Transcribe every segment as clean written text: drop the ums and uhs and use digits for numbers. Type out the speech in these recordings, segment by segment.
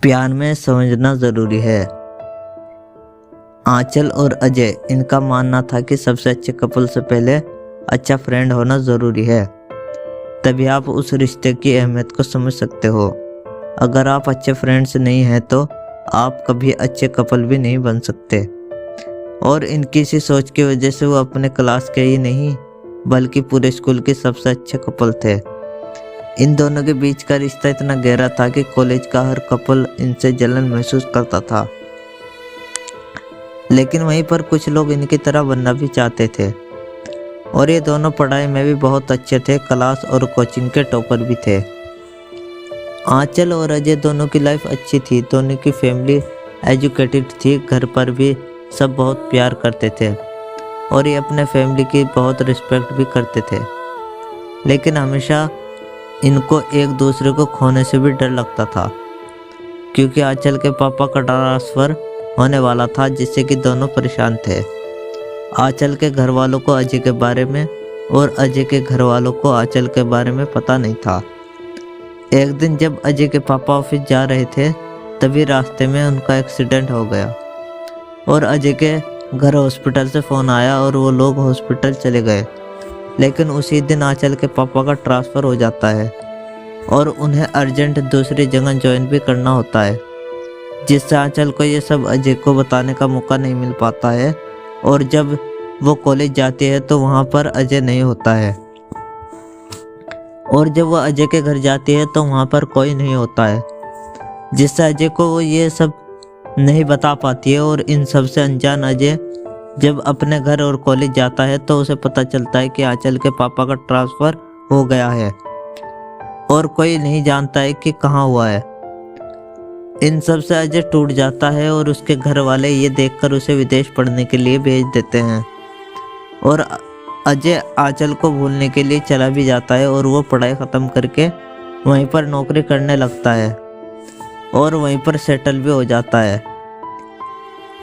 प्यार में समझना ज़रूरी है। आंचल और अजय, इनका मानना था कि सबसे अच्छे कपल से पहले अच्छा फ्रेंड होना ज़रूरी है, तभी आप उस रिश्ते की अहमियत को समझ सकते हो। अगर आप अच्छे फ्रेंड्स नहीं हैं तो आप कभी अच्छे कपल भी नहीं बन सकते। और इनकी इसी सोच की वजह से वो अपने क्लास के ही नहीं बल्कि पूरे स्कूल के सबसे अच्छे कपल थे। इन दोनों के बीच का रिश्ता इतना गहरा था कि कॉलेज का हर कपल इनसे जलन महसूस करता था। लेकिन वहीं पर कुछ लोग इनकी तरह बनना भी चाहते थे। और ये दोनों पढ़ाई में भी बहुत अच्छे थे, क्लास और कोचिंग के टॉपर भी थे। आंचल और अजय दोनों की लाइफ अच्छी थी, दोनों की फैमिली एजुकेटेड थी, घर पर भी सब बहुत प्यार करते थे और ये अपने फैमिली की बहुत रिस्पेक्ट भी करते थे। लेकिन हमेशा इनको एक दूसरे को खोने से भी डर लगता था, क्योंकि आंचल के पापा का ट्रांसफ़र होने वाला था, जिससे कि दोनों परेशान थे। आंचल के घर वालों को अजय के बारे में और अजय के घर वालों को आंचल के बारे में पता नहीं था। एक दिन जब अजय के पापा ऑफिस जा रहे थे, तभी रास्ते में उनका एक्सीडेंट हो गया और अजय के घर हॉस्पिटल से फ़ोन आया और वो लोग हॉस्पिटल चले गए। लेकिन उसी दिन आंचल के पापा का ट्रांसफ़र हो जाता है और उन्हें अर्जेंट दूसरी जगह ज्वाइन भी करना होता है, जिससे आंचल को ये सब अजय को बताने का मौका नहीं मिल पाता है। और जब वो कॉलेज जाती है तो वहाँ पर अजय नहीं होता है, और जब वो अजय के घर जाती है तो वहाँ पर कोई नहीं होता है, जिससे अजय को वो ये सब नहीं बता पाती है। और इन सब से अनजान अजय जब अपने घर और कॉलेज जाता है तो उसे पता चलता है कि आंचल के पापा का ट्रांसफ़र हो गया है और कोई नहीं जानता है कि कहाँ हुआ है। इन सब से अजय टूट जाता है और उसके घर वाले ये देखकर उसे विदेश पढ़ने के लिए भेज देते हैं। और अजय आंचल को भूलने के लिए चला भी जाता है और वो पढ़ाई ख़त्म करके वहीं पर नौकरी करने लगता है और वहीं पर सेटल भी हो जाता है।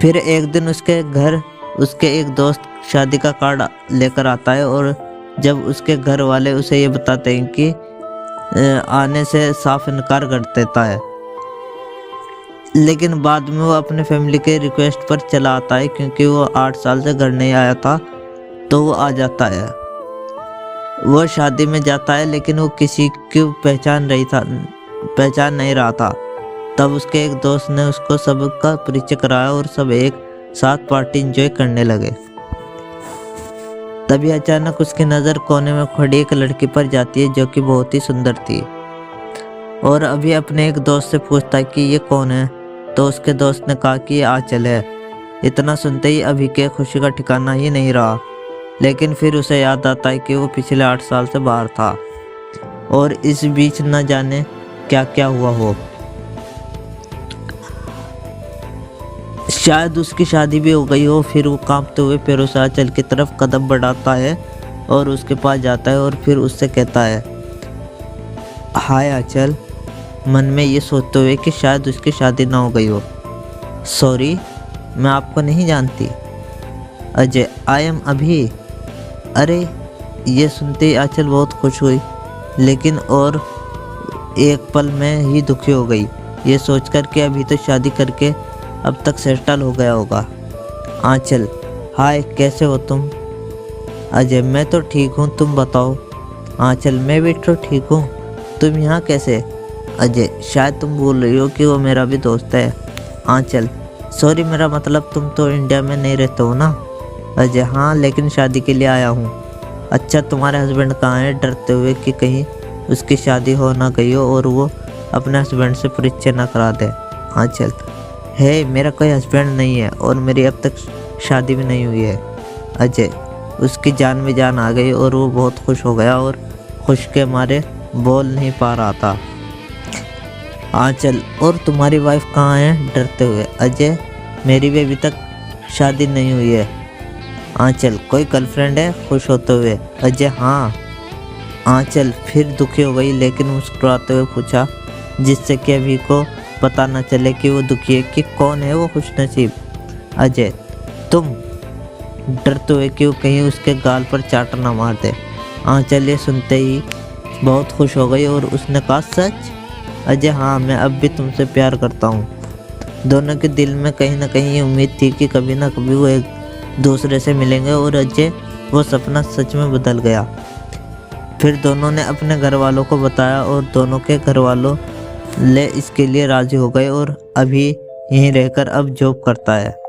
फिर एक दिन उसके घर उसके एक दोस्त शादी का कार्ड लेकर आता है और जब उसके घर वाले उसे ये बताते हैं कि आने से साफ इनकार कर देता है। लेकिन बाद में वो अपने फैमिली के रिक्वेस्ट पर चला आता है, क्योंकि वो 8 साल से घर नहीं आया था, तो वो आ जाता है। वो शादी में जाता है लेकिन वो किसी को पहचान नहीं रहा था। तब उसके एक दोस्त ने उसको सबका परिचय कराया और सब एक साथ पार्टी एंजॉय करने लगे। तभी अचानक उसकी नज़र कोने में खड़ी एक लड़की पर जाती है, जो कि बहुत ही सुंदर थी। और अभी अपने एक दोस्त से पूछता है कि ये कौन है, तो उसके दोस्त ने कहा कि ये आंचल है। इतना सुनते ही अभी के खुशी का ठिकाना ही नहीं रहा। लेकिन फिर उसे याद आता है कि वो पिछले 8 साल से बाहर था और इस बीच न जाने क्या क्या हुआ हो। शायद उसकी शादी भी हो गई हो। फिर वो कांपते हुए पैरों से आंचल की तरफ कदम बढ़ाता है और उसके पास जाता है और फिर उससे कहता है, हाय आंचल, मन में ये सोचते हुए कि शायद उसकी शादी ना हो गई हो। सॉरी, मैं आपको नहीं जानती। अजय, आई एम अभी। अरे, ये सुनते ही आंचल बहुत खुश हुई, लेकिन और एक पल में ही दुखी हो गई, ये सोचकर कि अभी तो शादी करके अब तक सेटल हो गया होगा। आंचल, हाय, कैसे हो तुम? अजय, मैं तो ठीक हूँ, तुम बताओ। आंचल, मैं भी तो ठीक हूँ, तुम यहाँ कैसे? अजय, शायद तुम बोल रही हो कि वो मेरा भी दोस्त है। आंचल, सॉरी, मेरा मतलब तुम तो इंडिया में नहीं रहते हो ना? अजय, हाँ, लेकिन शादी के लिए आया हूँ। अच्छा, तुम्हारे हस्बैंड कहाँ हैं? डरते हुए कि कहीं उसकी शादी हो ना गई हो और वो अपने हस्बैंड से परिचय ना करा दे। आंचल, है, मेरा कोई हस्बैंड नहीं है और मेरी अब तक शादी भी नहीं हुई है। अजय, उसकी जान में जान आ गई और वो बहुत खुश हो गया और खुश के मारे बोल नहीं पा रहा था। आंचल, और तुम्हारी वाइफ कहाँ है? डरते हुए। अजय, मेरी भी अभी तक शादी नहीं हुई है। आंचल, कोई गर्लफ्रेंड है? खुश होते हुए। अजय, हाँ। आंचल फिर दुखी हो गई, लेकिन मुस्कुराते हुए पूछा, जिससे कि अभी को पता न चले कि वो दुखी है, कि कौन है वो खुशनसीब। अजय, तुम। डरते हुए कि वो कहीं उसके गाल पर चाटा ना मार दे। आंचल ये सुनते ही बहुत खुश हो गई और उसने कहा, सच? अजय हाँ, मैं अब भी तुमसे प्यार करता हूँ। दोनों के दिल में कहीं ना कहीं ये उम्मीद थी कि कभी ना कभी वो एक दूसरे से मिलेंगे और अजय वो सपना सच में बदल गया। फिर दोनों ने अपने घर वालों को बताया और दोनों के घर वालों इसके लिए राजी हो गए और अभी यहीं रहकर अब जॉब करता है।